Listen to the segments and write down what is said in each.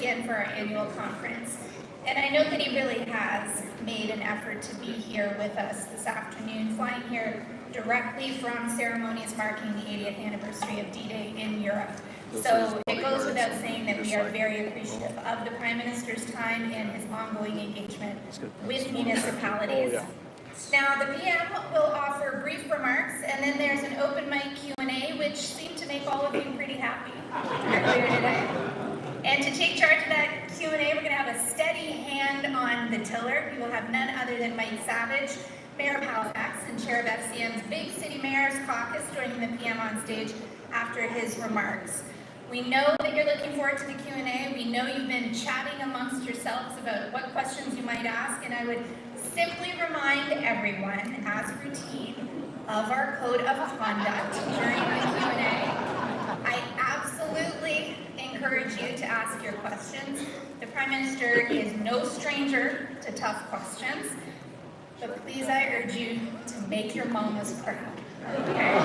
again for our annual conference. And I know that he really has made an effort to be here with us this afternoon, flying here directly from ceremonies marking the 80th anniversary of D-Day in Europe. So it goes without saying that we are very appreciative of the Prime Minister's time and his ongoing engagement with municipalities. Now, the PM will offer brief remarks, and then there's an open mic Q&A, which seemed to make all of you pretty happy earlier today. And to take charge of that Q&A, we're going to have a steady hand on the tiller. We will have none other than Mike Savage, Mayor of Halifax and Chair of FCM's Big City Mayors Caucus, joining the PM on stage after his remarks. We know that you're looking forward to the Q&A. We know you've been chatting amongst yourselves about what questions you might ask, and I would simply remind everyone, as routine, of our code of conduct during the Q&A. I absolutely encourage you to ask your questions. The Prime Minister is no stranger to tough questions, but please, I urge you to make your mamas proud. Okay?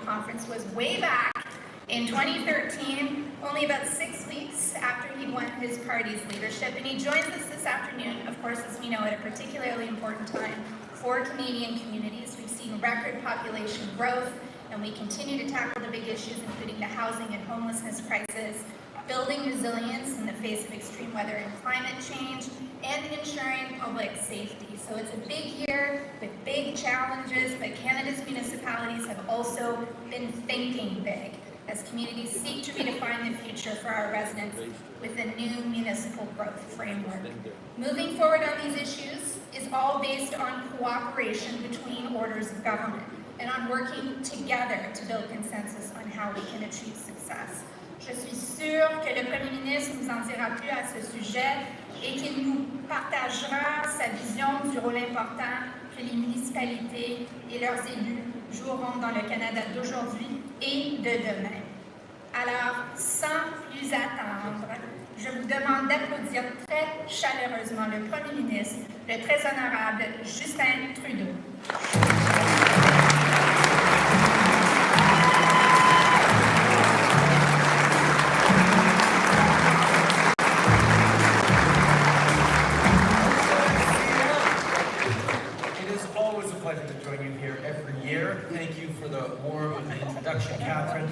Conference was way back in 2013, only about 6 weeks after he won his party's leadership. And he joins us this afternoon, of course, as we know, at a particularly important time for Canadian communities. We've seen record population growth, and we continue to tackle the big issues, including the housing and homelessness crisis, building resilience in the face of extreme weather and climate change, and ensuring public safety. So it's a big year with big challenges, but Canada's municipalities have also been thinking big as communities seek to redefine the future for our residents with a new municipal growth framework. Moving forward on these issues is all based on cooperation between orders of government and on working together to build consensus on how we can achieve success. Je suis sûre que le Premier ministre nous en dira plus à ce sujet et qu'il nous partagera sa vision du rôle important que les municipalités et leurs élus joueront dans le Canada d'aujourd'hui et de demain. Alors, sans plus attendre, je vous demande d'applaudir très chaleureusement le Premier ministre, le très honorable Justin Trudeau. Catherine,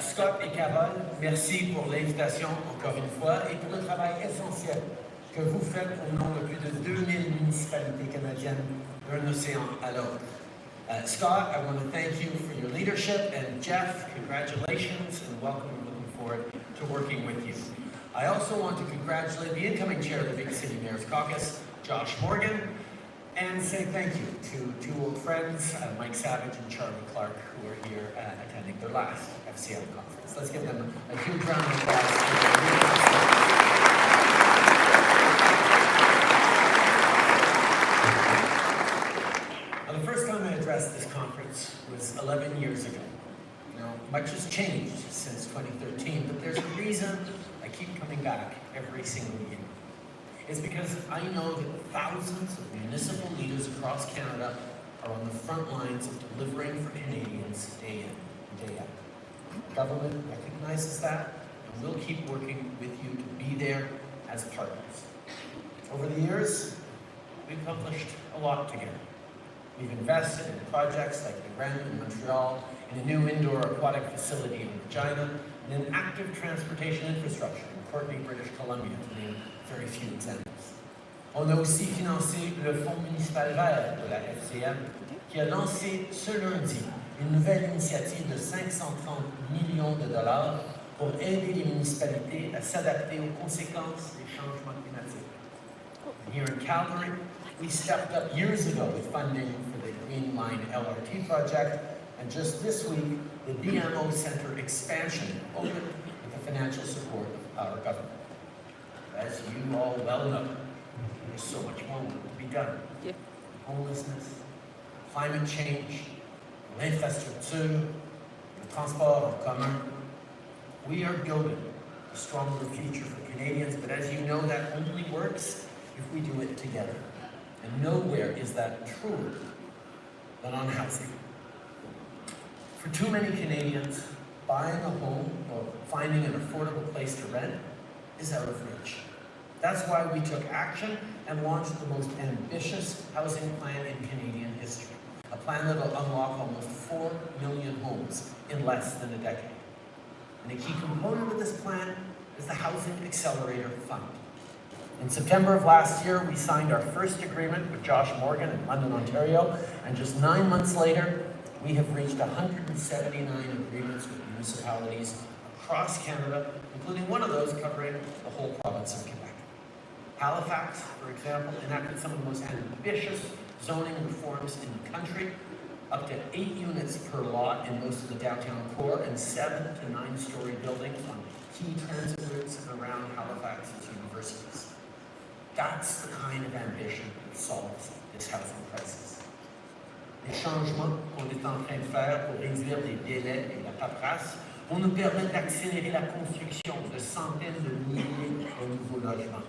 Scott et Carole, merci pour l'invitation encore une fois et pour le travail essentiel que vous faites au nom de plus de 2000 municipalités canadiennes d'un océan à l'autre. Scott, I want to thank you for your leadership, and Jeff, congratulations and welcome. I'm looking forward to working with you. I also want to congratulate the incoming chair of the Big City Mayors Caucus, Josh Morgan, and say thank you to two old friends, Mike Savage and Charlie Clark, who are here attending their last FCM conference. Let's give them a huge round of applause. Now, the first time I addressed this conference was 11 years ago. Now, much has changed since 2013, but there's a reason I keep coming back every single year. It's because I know that thousands of municipal leaders across Canada are on the front lines of delivering for Canadians day in and day out. Government recognizes that, and we'll keep working with you to be there as partners. Over the years, we've accomplished a lot together. We've invested in projects like the Ren in Montreal, in a new indoor aquatic facility in Regina, and in active transportation infrastructure in Courtenay, British Columbia, to name very few examples. On a aussi financé le Fonds municipal vert de la FCM, qui a lancé ce lundi une nouvelle initiative de 530 millions de dollars pour aider les municipalités à s'adapter aux conséquences des changements climatiques. And here in Calgary, we stepped up years ago with funding for the Green Line LRT project, and just this week, the BMO Centre expansion opened with the financial support of our government. As you all well know, there's so much more work to be done. Yeah. Homelessness, climate change, l'infrastructure, le transport en commun. We are building a stronger future for Canadians, but as you know, that only works if we do it together. And nowhere is that truer than on housing. For too many Canadians, buying a home or finding an affordable place to rent is out of reach. That's why we took action and launched the most ambitious housing plan in Canadian history. A plan that will unlock almost 4 million homes in less than a decade. And a key component of this plan is the Housing Accelerator Fund. In September of last year, we signed our first agreement with Josh Morgan in London, Ontario, and just 9 months later, we have reached 179 agreements with municipalities across Canada, including one of those covering the whole province of Quebec. Halifax, for example, enacted some of the most ambitious zoning reforms in the country, up to 8 units per lot in most of the downtown core and 7 to 9-story buildings on key transit routes around Halifax's universities. That's the kind of ambition that solves this housing crisis. Les changements qu'on est en train de faire pour réduire les délais et la paperasse vont nous permettre d'accélérer la construction de centaines de milliers de nouveaux logements.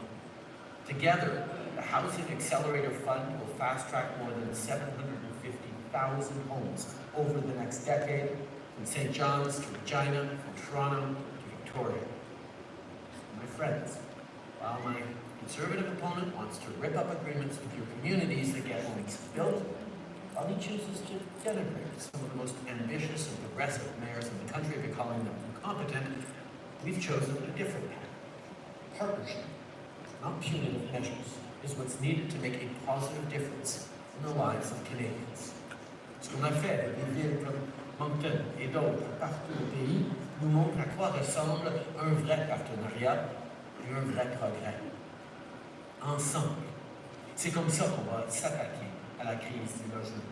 Together, the Housing Accelerator Fund will fast-track more than 750,000 homes over the next decade, from St. John's to Regina, from Toronto to Victoria. My friends, while my Conservative opponent wants to rip up agreements with your communities that get homes built, while he chooses to denigrate some of the most ambitious and progressive mayors in the country by calling them incompetent, we've chosen a different path. Partnership, not punitive measures, is what's needed to make a positive difference in the lives of Canadians. Ce qu'on a fait avec des villes comme Moncton et d'autres partout au pays nous montre à quoi ressemble un vrai partenariat et un vrai progrès. Ensemble, c'est comme ça qu'on va s'attaquer à la crise du logement.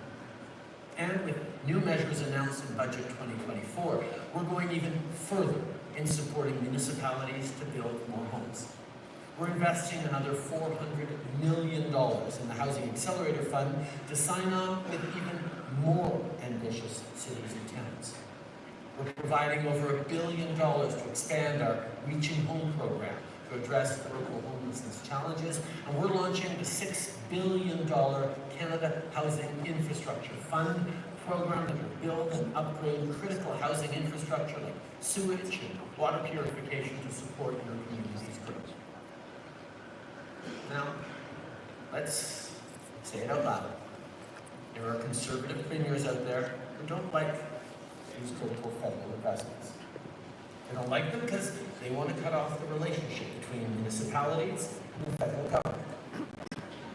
And with new measures announced in Budget 2024, we're going even further in supporting municipalities to build more homes. We're investing another $400 million in the Housing Accelerator Fund to sign on with even more ambitious cities and towns. We're providing over $1 billion to expand our Reaching Home program to address local homelessness challenges, and we're launching the $6 billion Canada Housing Infrastructure Fund program that will build and upgrade critical housing infrastructure like sewage and water purification to support your community's growth. Now, let's say it out loud. There are conservative premiers out there who don't like these critical federal investments. They don't like them because they want to cut off the relationship between municipalities and the federal government.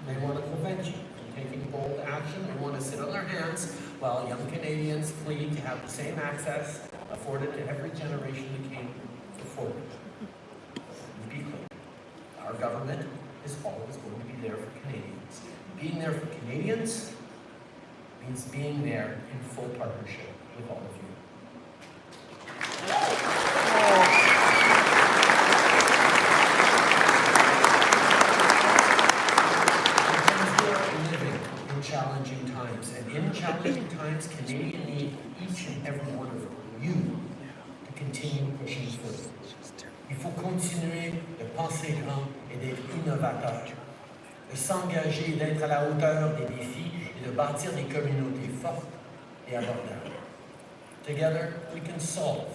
They want to prevent you from taking bold action. They want to sit on their hands while young Canadians plead to have the same access afforded to every generation that came before them. To be clear, our government is always going to be there for Canadians. Being there for Canadians means being there in full partnership with all of you. Challenging times, and in challenging times, Canadians need each and every one of you to continue pushing forward. Il faut continuer de penser grand et d'être innovateur, de s'engager, d'être à la hauteur des défis et de bâtir des communautés fortes et abordables. Together, we can solve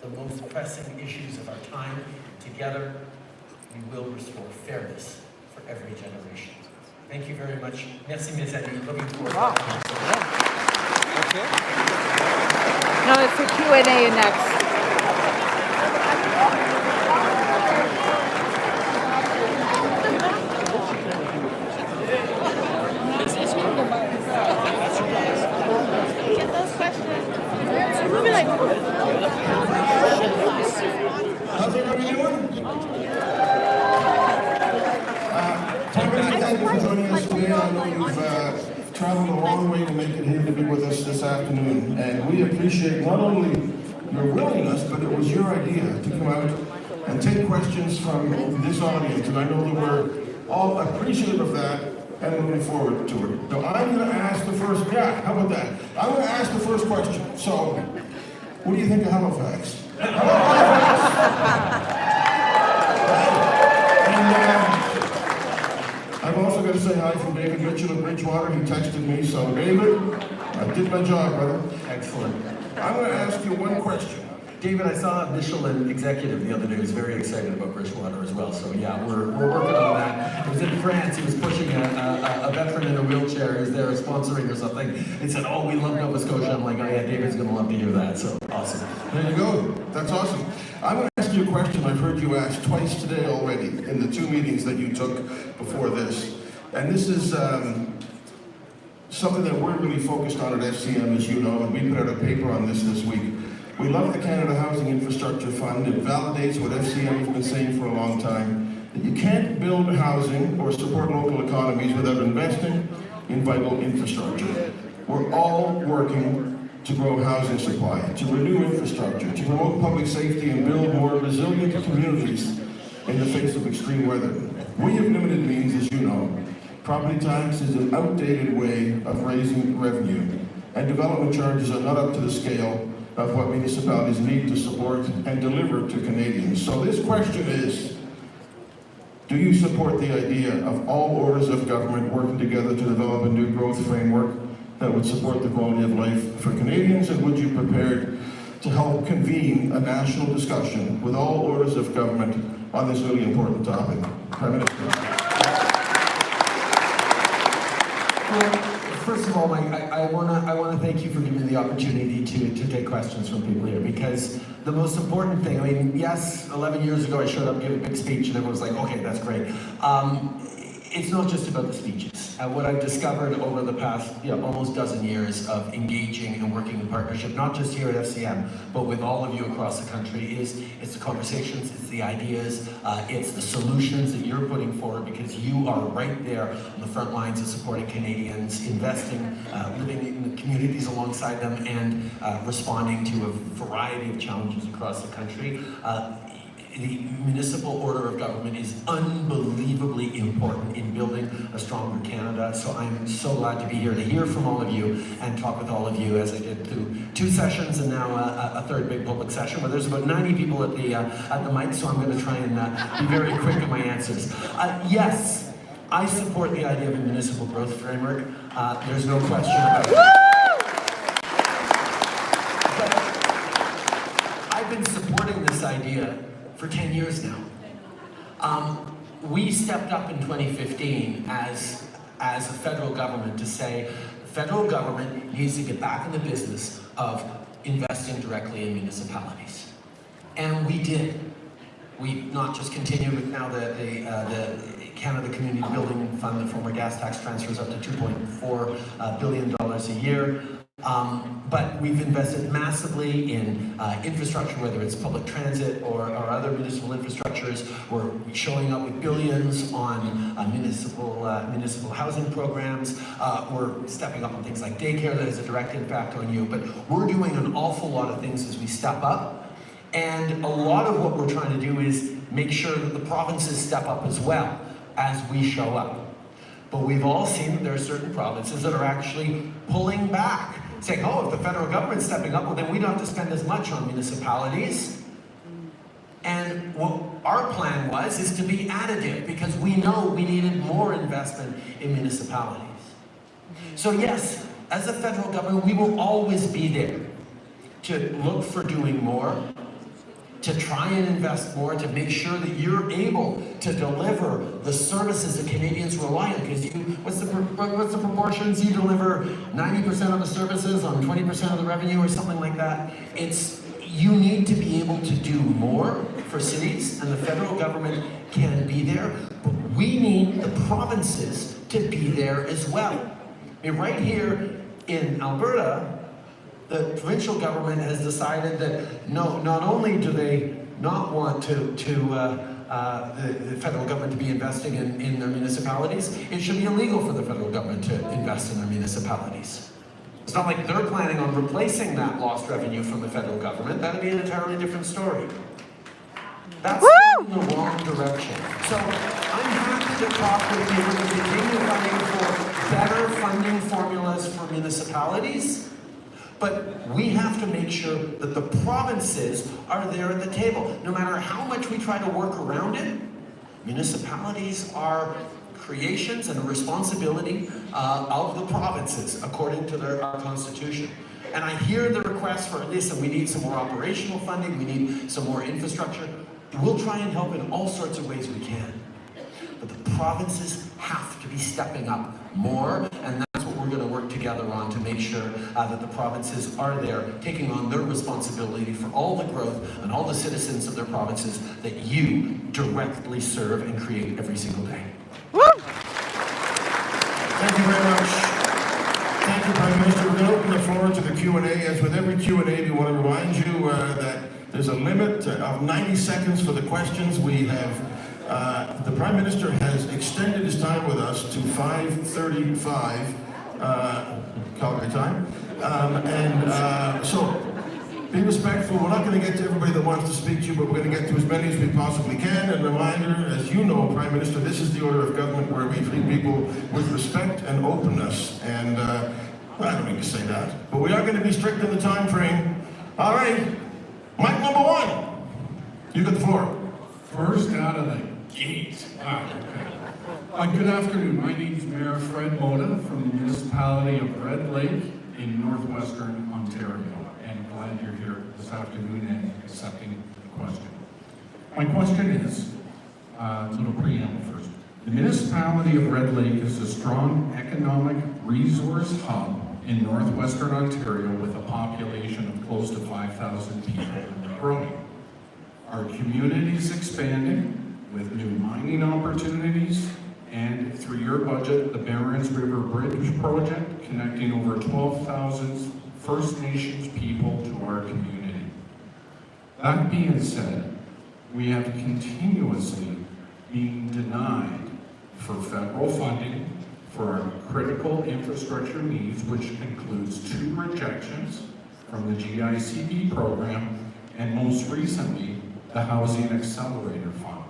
the most pressing issues of our time. Together, we will restore fairness for every generation. Thank you very much. Merci, mes amis. Looking forward to it. Okay. Now it's the Q&A next. Get those questions. We'll be like, how's everybody doing? Thank you for joining us today. I know you've traveled a long way to make it here to be with us this afternoon, and we appreciate not only your willingness, but it was your idea to come out and take questions from this audience, and I know that we're all appreciative of that and looking forward to it. So I'm going to ask the first, how about that? I'm going to ask the first question. So, what do you think of Halifax? hi from David Mitchell of Bridgewater. He texted me, so David, I did my job, brother. Excellent. I'm going to ask you one question. David, I saw a Michelin executive the other day who was very excited about Bridgewater as well. So yeah, we're working on that. He was in France. He was pushing a veteran in a wheelchair. He was there sponsoring or something. He said, "Oh, we love Nova Scotia." I'm like, "Oh yeah, David's going to love to hear that." So awesome. There you go. That's awesome. I'm going to ask you a question I've heard you ask twice today already in the 2 meetings that you took before this. And this is something that we're really focused on at FCM, as you know, and we put out a paper on this week. We love the Canada Housing Infrastructure Fund. It validates what FCM has been saying for a long time, that you can't build housing or support local economies without investing in vital infrastructure. We're all working to grow housing supply, to renew infrastructure, to promote public safety and build more resilient communities in the face of extreme weather. We have limited means, as you know. Property tax is an outdated way of raising revenue, and development charges are not up to the scale of what municipalities need to support and deliver to Canadians. So this question is, do you support the idea of all orders of government working together to develop a new growth framework that would support the quality of life for Canadians, and would you be prepared to help convene a national discussion with all orders of government on this really important topic? Prime Minister. First of all, Mike, I want to thank you for giving me the opportunity to take questions from people here, because the most important thing, I mean, yes, 11 years ago I showed up, gave a big speech, and everyone was like, okay, that's great. It's not just about the speeches. What I've discovered over the past almost dozen years of engaging and working in partnership, not just here at FCM, but with all of you across the country, is it's the conversations, it's the ideas, it's the solutions that you're putting forward, because you are right there on the front lines of supporting Canadians, investing, living in the communities alongside them, and responding to a variety of challenges across the country. The municipal order of government is unbelievably important in building a stronger Canada. So I'm so glad to be here to hear from all of you and talk with all of you, as I did through 2 sessions and now a third big public session where there's about 90 people at the mic. So I'm going to try and be very quick in my answers. Yes, I support the idea of a municipal growth framework. There's no question about it. But I've been supporting this idea for 10 years now. We stepped up in 2015 as a federal government to say the federal government needs to get back in the business of investing directly in municipalities. And we did. We not just continued with now the Canada Community Building Fund, the former gas tax transfers up to $2.4 billion a year. But we've invested massively in infrastructure, whether it's public transit or other municipal infrastructures. We're showing up with billions on municipal housing programs. We're stepping up on things like daycare that has a direct impact on you. But we're doing an awful lot of things as we step up. And a lot of what we're trying to do is make sure that the provinces step up as well as we show up. But we've all seen that there are certain provinces that are actually pulling back, saying, oh, if the federal government's stepping up, well, then we don't have to spend as much on municipalities. And what our plan was is to be additive, because we know we needed more investment in municipalities. So yes, as a federal government, we will always be there to look for doing more, to try and invest more, to make sure that you're able to deliver the services that Canadians rely on. Because what's the proportions? You deliver 90% of the services on 20% of the revenue or something like that. You need to be able to do more for cities, and the federal government can be there, but we need the provinces to be there as well. I mean, right here in Alberta, the provincial government has decided that no, not only do they not want the federal government to be investing in their municipalities, it should be illegal for the federal government to invest in their municipalities. It's not like they're planning on replacing that lost revenue from the federal government. That'd be an entirely different story. That's in the wrong direction. So I'm happy to talk with you and continue fighting for better funding formulas for municipalities. But we have to make sure that the provinces are there at the table. No matter how much we try to work around it, Municipalities are creations and a responsibility of the provinces according to our constitution. And I hear the request for, listen, we need some more operational funding, we need some more infrastructure. We'll try and help in all sorts of ways we can. But the provinces have to be stepping up more, and that's what we're going to work together on to make sure that the provinces are there, taking on their responsibility for all the growth and all the citizens of their provinces that you directly serve and create every single day. Woo! Thank you very much. Thank you, Prime Minister. We're going to open the floor to the Q&A. As with every Q&A, we want to remind you that there's a limit of 90 seconds for the questions. We have, the Prime Minister has extended his time with us to 5:35 Calgary time. So be respectful. We're not going to get to everybody that wants to speak to you, but we're going to get to as many as we possibly can. And reminder, as you know, Prime Minister, this is the order of government where we treat people with respect and openness. And well, I don't mean to say that, but we are going to be strict in the time frame. All right, mic number one. You got the floor. First out of the gate. Wow, okay. Good afternoon. My name is Mayor Fred Moda from the municipality of Red Lake in northwestern Ontario. And glad you're here this afternoon and accepting the question. My question is, a little preamble first. The municipality of Red Lake is a strong economic resource hub in northwestern Ontario with a population of close to 5,000 people and growing. Our community is expanding with new mining opportunities, and through your budget, the Barons River Bridge project, connecting over 12,000 First Nations people to our community. That being said, we have continuously been denied for federal funding for our critical infrastructure needs, which includes 2 rejections from the GICD program, and most recently, the Housing Accelerator Fund.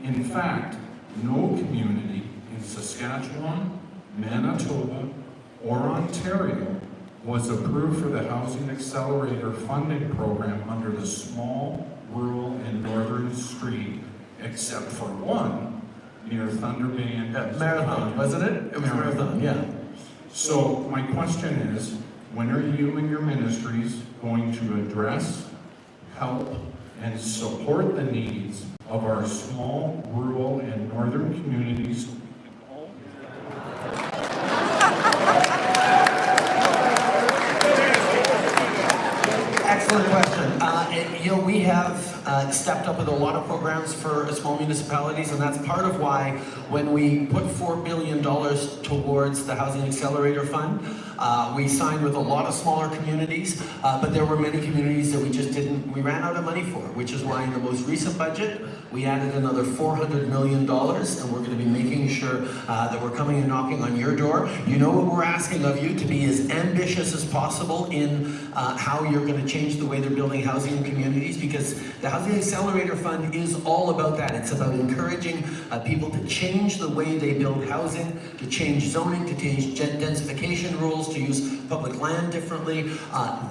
In fact, no community in Saskatchewan, Manitoba, or Ontario was approved for the Housing Accelerator funding program under the small, rural, and northern street, except for one near Thunder Bay and Marathon, wasn't it? It was Marathon, yeah. So my question is, when are you and your ministries going to address, help, and support the needs of our small, rural, and northern communities? Excellent question. We have stepped up with a lot of programs for small municipalities, and that's part of why when we put $4 billion towards the Housing Accelerator Fund, we signed with a lot of smaller communities, but there were many communities that we ran out of money for, which is why in the most recent budget, we added another $400 million, and we're going to be making sure that we're coming and knocking on your door. You know what we're asking of you, to be as ambitious as possible in how you're going to change the way they're building housing in communities, because the Housing Accelerator Fund is all about that. It's about encouraging people to change the way they build housing, to change zoning, to change densification rules, to use public land differently.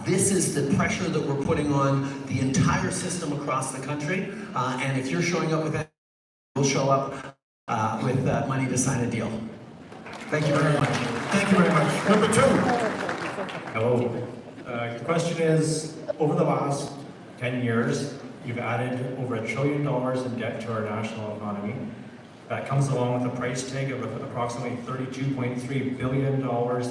This is the pressure that we're putting on the entire system across the country, and if you're showing up with that, we'll show up with money to sign a deal. Thank you very much. Thank you very much. Number 2. Hello. The question is, over the last 10 years, you've added over $1 trillion in debt to our national economy. That comes along with a price tag of approximately $32.3 billion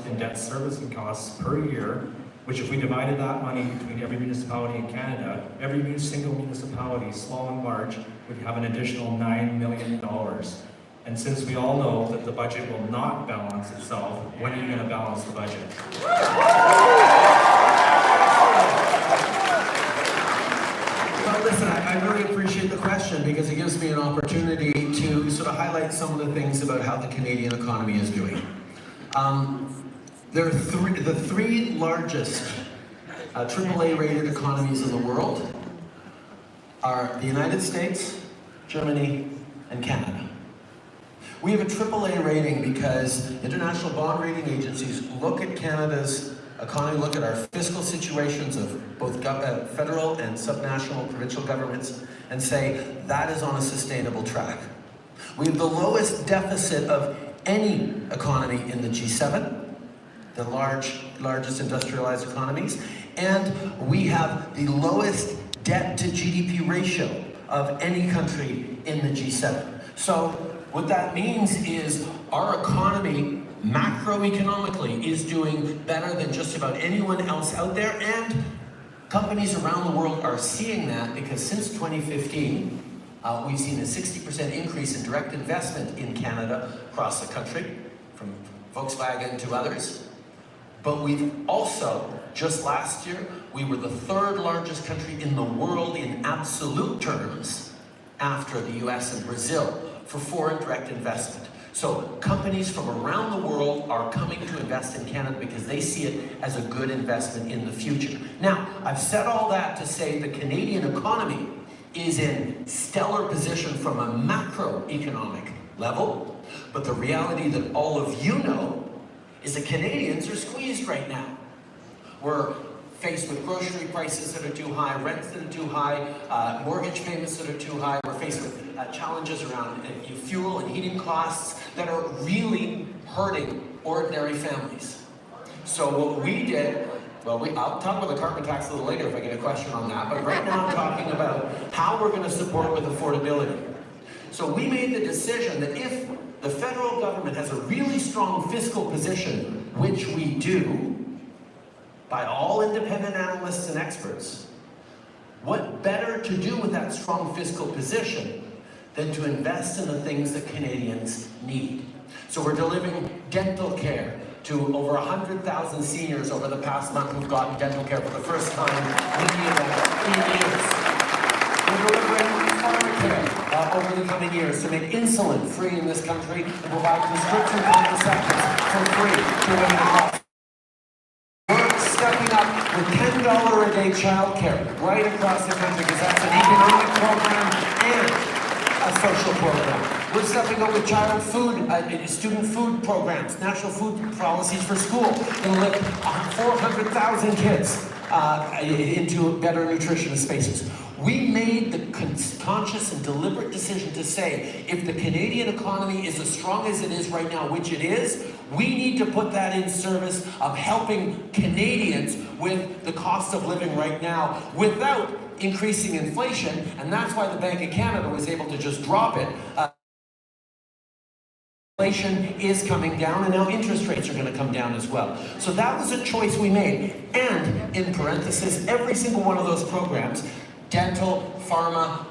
in debt servicing costs per year, which if we divided that money between every municipality in Canada, every single municipality, small and large, would have an additional $9 million. And since we all know that the budget will not balance itself, when are you going to balance the budget? Well, listen, I really appreciate the question because it gives me an opportunity to sort of highlight some of the things about how the Canadian economy is doing. There are the three largest AAA-rated economies in the world are the United States, Germany, and Canada. We have a AAA rating because international bond rating agencies look at Canada's economy, look at our fiscal situations of both federal and subnational provincial governments, and say that is on a sustainable track. We have the lowest deficit of any economy in the G7, the largest industrialized economies, and we have the lowest debt to GDP ratio of any country in the G7. So what that means is our economy macroeconomically is doing better than just about anyone else out there, and companies around the world are seeing that because since 2015, we've seen a 60% increase in direct investment in Canada across the country, from Volkswagen to others. But we've also, just last year, we were the third largest country in the world in absolute terms after the US and Brazil for foreign direct investment. So companies from around the world are coming to invest in Canada because they see it as a good investment in the future. Now, I've said all that to say the Canadian economy is in stellar position from a macroeconomic level, but the reality that all of you know is that Canadians are squeezed right now. We're faced with grocery prices that are too high, rents that are too high, mortgage payments that are too high. We're faced with challenges around fuel and heating costs that are really hurting ordinary families. So what we did, well, I'll talk about the carbon tax a little later if I get a question on that, but right now I'm talking about how we're going to support with affordability. So we made the decision that if the federal government has a really strong fiscal position, which we do, by all independent analysts and experts, what better to do with that strong fiscal position than to invest in the things that Canadians need? So we're delivering dental care to over 100,000 seniors over the past month who've gotten dental care for the first time in years. We're delivering pharma care over the coming years to make insulin free in this country and provide prescription contraceptives for free to women across. We're stepping up with $10 a day childcare right across the country because that's an economic program and a social program. We're stepping up with child food, student food programs, national food policies for school that'll lift 400,000 kids into better nutrition spaces. We made the conscious and deliberate decision to say, if the Canadian economy is as strong as it is right now, which it is, we need to put that in service of helping Canadians with the cost of living right now without increasing inflation, and that's why the Bank of Canada was able to just drop it. Inflation is coming down, and now interest rates are going to come down as well. So that was a choice we made. And in parenthesis, every single one of those programs, dental, pharma,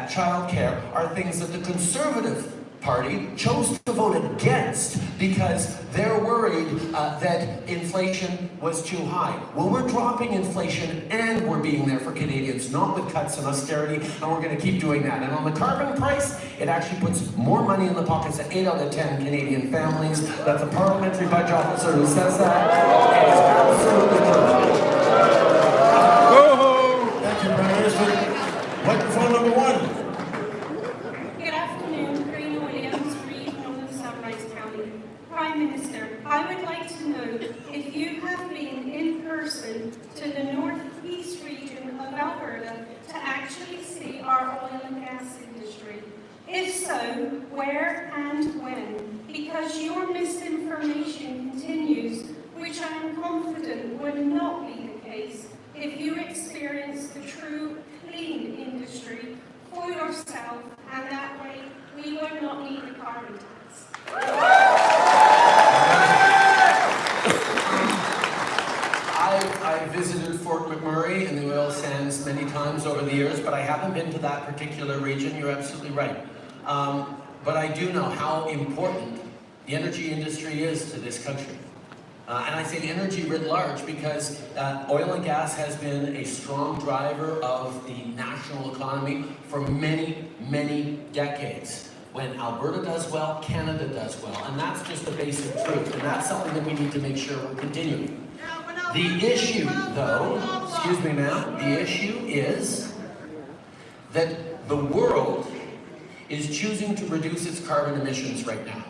childcare, are things that the Conservative Party chose to vote against because they're worried that inflation was too high. Well, we're dropping inflation and we're being there for Canadians, not with cuts and austerity, and we're going to keep doing that. And on the carbon price, it actually puts more money in the pockets of 8 out of 10 Canadian families. That's a parliamentary budget officer who says that. It is absolutely true. Thank you, Prime Minister. Microphone number 1. Prime Minister, I would like to know if you have been in person to the northeast region of Alberta to actually see our oil and gas industry. If so, where and when? Because your misinformation continues, which I am confident would not be the case if you experience the true clean industry for yourself, and that way we would not need the carbon tax. I visited Fort McMurray and the oil sands many times over the years, but I haven't been to that particular region. You're absolutely right. But I do know how important the energy industry is to this country. And I say energy writ large because oil and gas has been a strong driver of the national economy for many, many decades. When Alberta does well, Canada does well. And that's just the basic truth. And that's something that we need to make sure we're continuing. The issue, though, excuse me, ma'am, the issue is that the world is choosing to reduce its carbon emissions right now.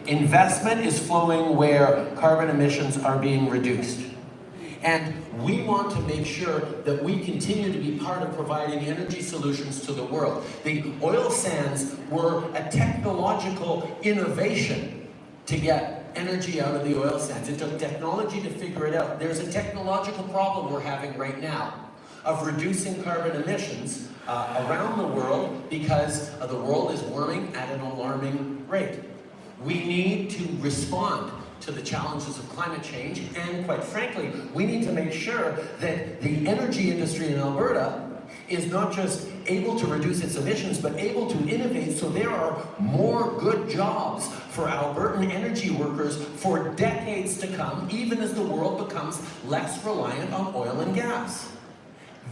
Investment is flowing where carbon emissions are being reduced. And we want to make sure that we continue to be part of providing energy solutions to the world. The oil sands were a technological innovation to get energy out of the oil sands. It took technology to figure it out. There's a technological problem we're having right now of reducing carbon emissions around the world because the world is warming at an alarming rate. We need to respond to the challenges of climate change, and quite frankly, we need to make sure that the energy industry in Alberta is not just able to reduce its emissions, but able to innovate so there are more good jobs for Albertan energy workers for decades to come, even as the world becomes less reliant on oil and gas.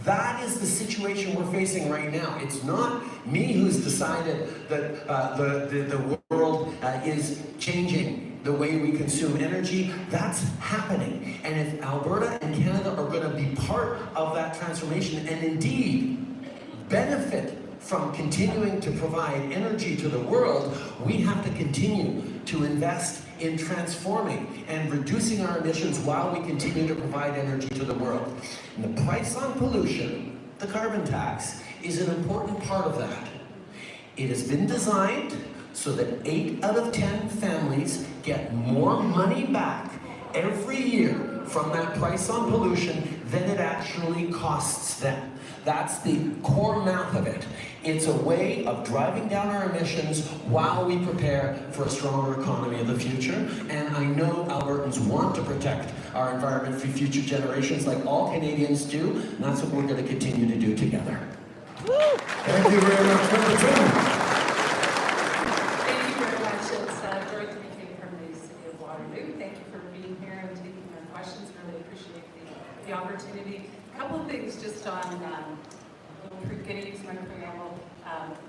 That is the situation we're facing right now. It's not me who's decided that the world is changing the way we consume energy. That's happening. And if Alberta and Canada are going to be part of that transformation and indeed benefit from continuing to provide energy to the world, we have to continue to invest in transforming and reducing our emissions while we continue to provide energy to the world. And the price on pollution, the carbon tax, is an important part of that. It has been designed so that 8 out of 10 families get more money back every year from that price on pollution than it actually costs them. That's the core math of it. It's a way of driving down our emissions while we prepare for a stronger economy of the future. And I know Albertans want to protect our environment for future generations like all Canadians do, and that's what we're going to continue to do together. Thank you very much, Member Tim. Thank you very much. It's Dorothy McKay from the City of Waterloo. Thank you for being here and taking our questions. Really appreciate the opportunity. A couple of things just on getting use of my preamble.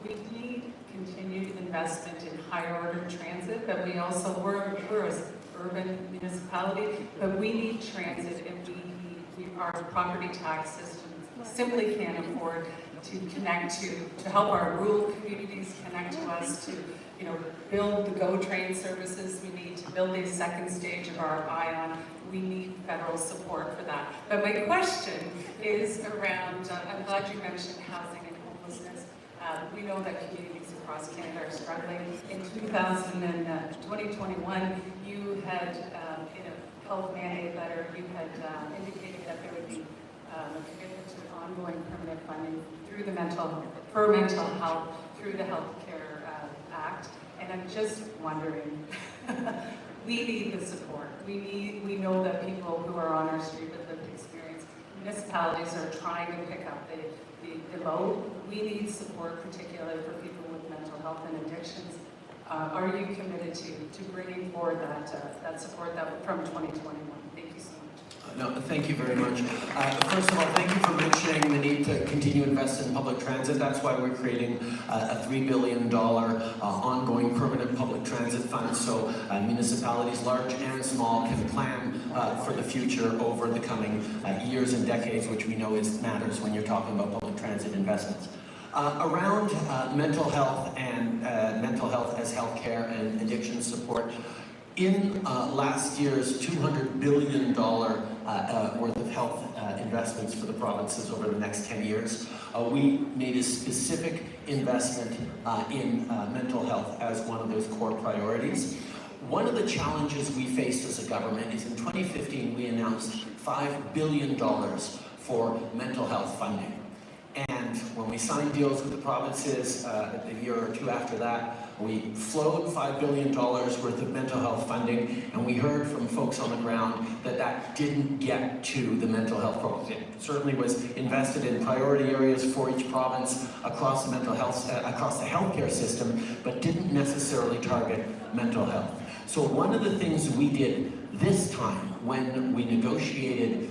We need continued investment in higher order transit, but we also, we're an urban municipality, but we need transit, and our property tax system simply can't afford to connect to help our rural communities connect to us, to build the GO train services. We need to build the second stage of our ION. We need federal support for that. But my question is around, I'm glad you mentioned housing and homelessness. We know that communities across Canada are struggling. In 2021, you had, in a health mandate letter, you had indicated that there would be a commitment to ongoing permanent funding through the for mental health through the Healthcare Act. And I'm just wondering, we need the support. We know that people who are on our street with lived experience, municipalities are trying to pick up the load. We need support, particularly for people with mental health and addictions. Are you committed to bringing forward that support from 2021? Thank you so much. No, thank you very much. First of all, thank you for mentioning the need to continue to invest in public transit. That's why we're creating a $3 billion ongoing permanent public transit fund, so municipalities, large and small, can plan for the future over the coming years and decades, which we know matters when you're talking about public transit investments. Around mental health and mental health as healthcare and addiction support, in last year's $200 billion worth of health investments for the provinces over the next 10 years, we made a specific investment in mental health as one of those core priorities. One of the challenges we faced as a government is in 2015 we announced $5 billion for mental health funding. And when we signed deals with the provinces a year or two after that, we flowed $5 billion worth of mental health funding, and we heard from folks on the ground that that didn't get to the mental health programs. It certainly was invested in priority areas for each province across the mental health, across the healthcare system, but didn't necessarily target mental health. So one of the things we did this time when we negotiated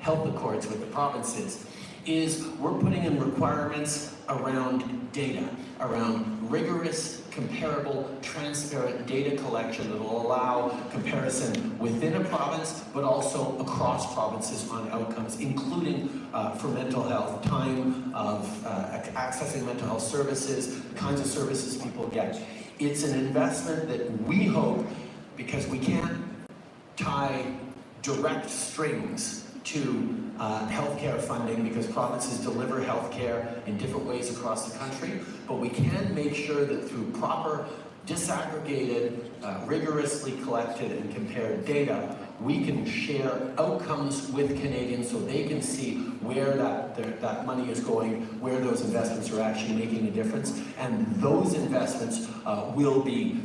health accords with the provinces is we're putting in requirements around data, around rigorous, comparable, transparent data collection that will allow comparison within a province, but also across provinces on outcomes, including for mental health, time of accessing mental health services, the kinds of services people get. It's an investment that we hope, because we can't tie direct strings to healthcare funding, because provinces deliver healthcare in different ways across the country, but we can make sure that through proper, disaggregated, rigorously collected and compared data, we can share outcomes with Canadians so they can see where that money is going, where those investments are actually making a difference, and those investments will be,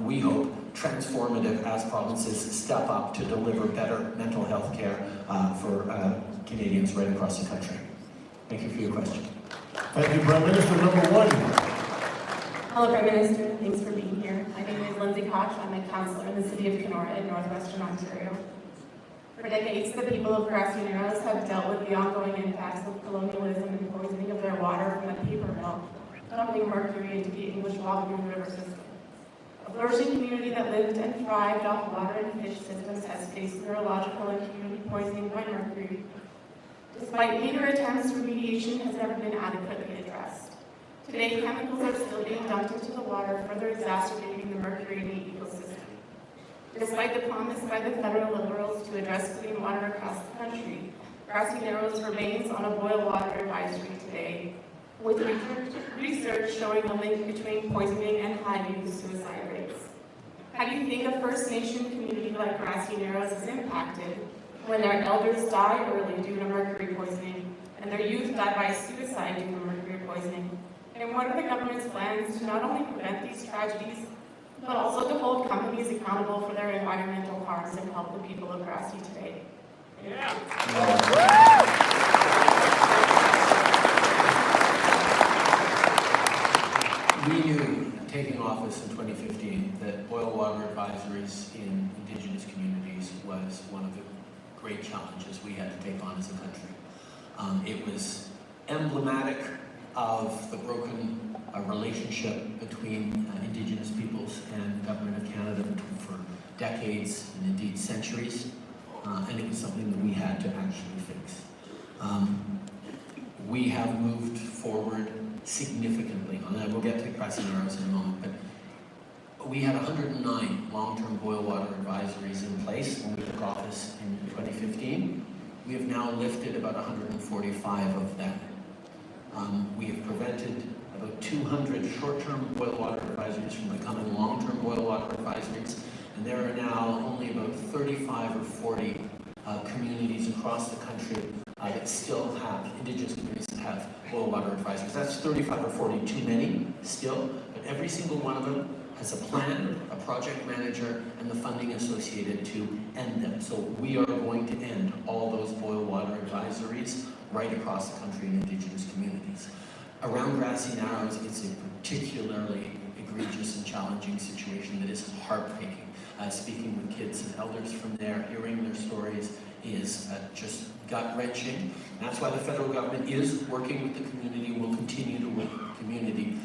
we hope, transformative as provinces step up to deliver better mental health care for Canadians right across the country. Thank you for your question. Thank you, Prime Minister. Number one. Hello, Prime Minister. Thanks for being here. My name is Lindsay Koch. I'm a councillor in the city of Kenora in northwestern Ontario. For decades, the people of Grassy Narrows have dealt with the ongoing impacts of colonialism and poisoning of their water from the paper mill, dumping mercury into the English Waterloo River system. A flourishing community that lived and thrived off water and fish systems has faced neurological and community poisoning by mercury. Despite meager attempts, remediation has never been adequately addressed. Today, chemicals are still being dumped into the water, further exacerbating the mercury in the ecosystem. Despite the promise by the federal Liberals to address clean water across the country, Grassy Narrows remains on a boil water advisory today, with research showing the link between poisoning and high youth suicide rates. How do you think a First Nation community like Grassy Narrows is impacted when their elders die early due to mercury poisoning and their youth die by suicide due to mercury poisoning? And what are the government's plans to not only prevent these tragedies, but also to hold companies accountable for their environmental harms and help the people of Grassy today? We knew, taking office in 2015, that boil water advisories in Indigenous communities was one of the great challenges we had to take on as a country. It was emblematic of the broken relationship between Indigenous peoples and the Government of Canada for decades and indeed centuries, and it was something that we had to actually fix. We have moved forward significantly on that. We'll get to Grassy Narrows in a moment, but we had 109 long-term boil water advisories in place when we took office in 2015. We have now lifted about 145 of them. We have prevented about 200 short-term boil water advisories from becoming long-term boil water advisories, and there are now only about 35 or 40 communities across the country that still have, Indigenous communities that have boil water advisories. That's 35 or 40 too many still, but every single one of them has a plan, a project manager, and the funding associated to end them. So we are going to end all those boil water advisories right across the country in Indigenous communities. Around Grassy Narrows, it's a particularly egregious and challenging situation that is heartbreaking. Speaking with kids and elders from there, hearing their stories is just gut-wrenching. That's why the federal government is working with the community, will continue to work with the community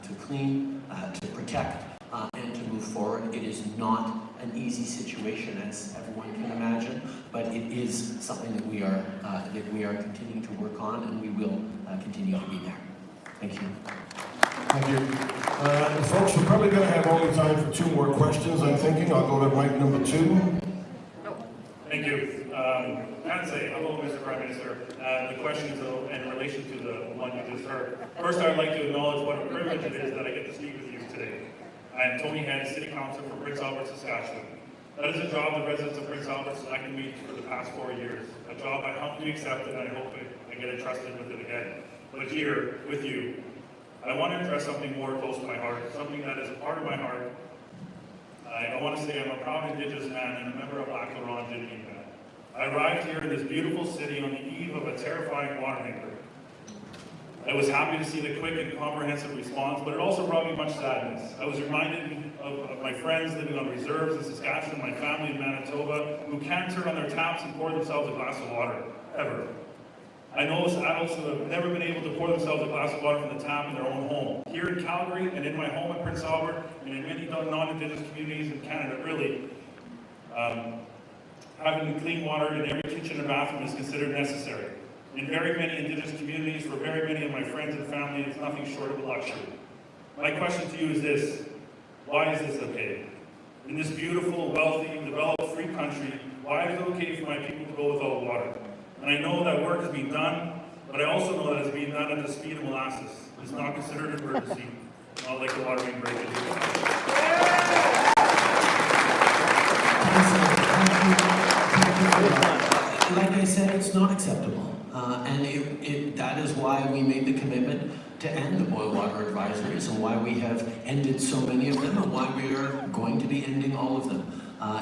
to clean, to protect, and to move forward. It is not an easy situation, as everyone can imagine, but it is something that we are continuing to work on, and we will continue to be there. Thank you. Thank you. Folks, we're probably going to have only time for two more questions, I'm thinking. I'll go to mic number 2. Thank you. I'd say, hello, Mr. Prime Minister. The question is in relation to the one you just heard. First, I'd like to acknowledge what a privilege it is that I get to speak with you today. I am Tony Hand, City Councillor for Prince Albert, Saskatchewan. That is a job the residents of Prince Albert selected me for the past 4 years. A job I humbly accepted, and I hope I get entrusted with it again. But here, with you, I want to address something more close to my heart, something that is a part of my heart. I want to say I'm a proud Indigenous man and a member of Black Laurent Indian band. I arrived here in this beautiful city on the eve of a terrifying water maker. I was happy to see the quick and comprehensive response, but it also brought me much sadness. I was reminded of my friends living on reserves in Saskatchewan, my family in Manitoba, who can't turn on their taps and pour themselves a glass of water, ever. I know adults who have never been able to pour themselves a glass of water from the tap in their own home. Here in Calgary and in my home in Prince Albert and in many non-Indigenous communities in Canada, really, having clean water in every kitchen and bathroom is considered necessary. In very many Indigenous communities, for very many of my friends and family, it's nothing short of a luxury. My question to you is this: why is this okay? In this beautiful, wealthy, developed, free country, why is it okay for my people to go without water? And I know that work is being done, but I also know that it's being done at the speed of molasses. It's not considered an emergency, not like the water being breakage. Like I said, it's not acceptable. And that is why we made the commitment to end the boil water advisories and why we have ended so many of them and why we are going to be ending all of them.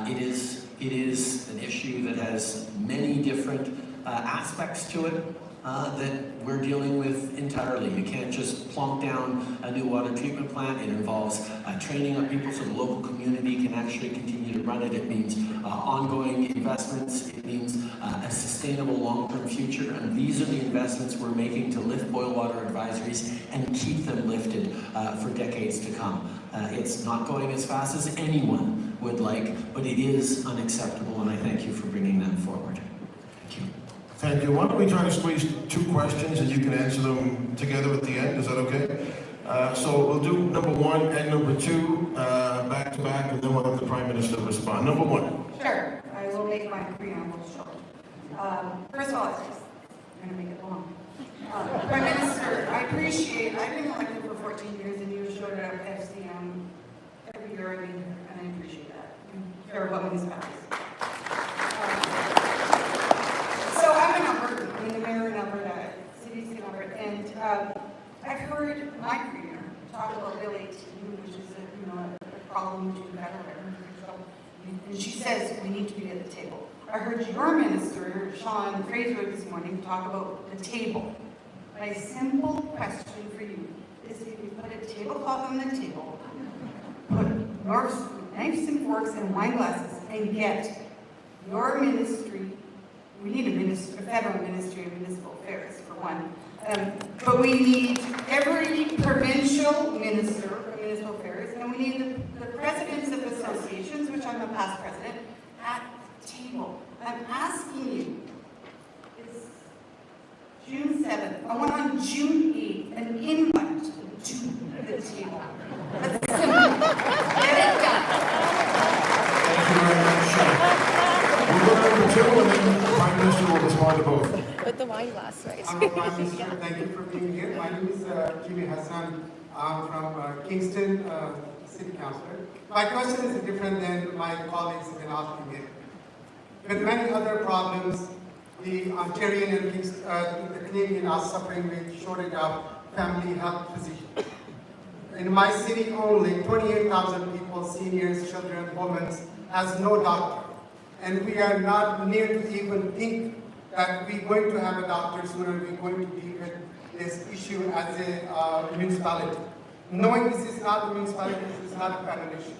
It is an issue that has many different aspects to it that we're dealing with entirely. You can't just plonk down a new water treatment plant. It involves training of people so the local community can actually continue to run it. It means ongoing investments. It means a sustainable long-term future. And these are the investments we're making to lift boil water advisories and keep them lifted for decades to come. It's not going as fast as anyone would like, but it is unacceptable, and I thank you for bringing them forward. Thank you. Thank you. Why don't we try to squeeze 2 questions and you can answer them together at the end? Is that okay? So we'll do number 1 and number 2 back to back, and then we'll have the Prime Minister respond. Number 1. Sure, I will make my preamble short. First of all, I'm going to make it long. Prime Minister, I've been elected for 14 years and you showed up at FCM every year I've been here, and I appreciate that. You care about municipalities. So I'm in Alberta, I'm the mayor in Alberta, cities in Alberta, and I've heard my premier talk about Bill 18, which is a problem to better. And she says we need to be at the table. I heard your minister, Sean Fraser, this morning talk about the table. My simple question for you is if you put a tablecloth on the table, put your knives and forks and wine glasses, and get your ministry. We need a federal ministry of municipal affairs, for one. But we need every provincial minister of municipal affairs, and we need the presidents of associations, which I'm a past president, at the table. I'm asking you, it's June 7th. I want on June 8th an invite to the table. That's simple. Get it done. Thank you very much. We'll go to number 2, and then the Prime Minister will respond to both. Put the wine glass right. Prime Minister, thank you for being here. My name is Jimmy Hassan. I'm from Kingston City Councilor. My question is different than my colleagues have been asking it. With many other problems, the Ontarian and the Canadian are suffering with shortage of family health physicians. In my city only, 28,000 people, seniors, children, women, has no doctor. And we are not near to even think that we're going to have a doctor sooner. We're going to deal with this issue as a municipality. Knowing this is not a municipality, this is not a federal issue.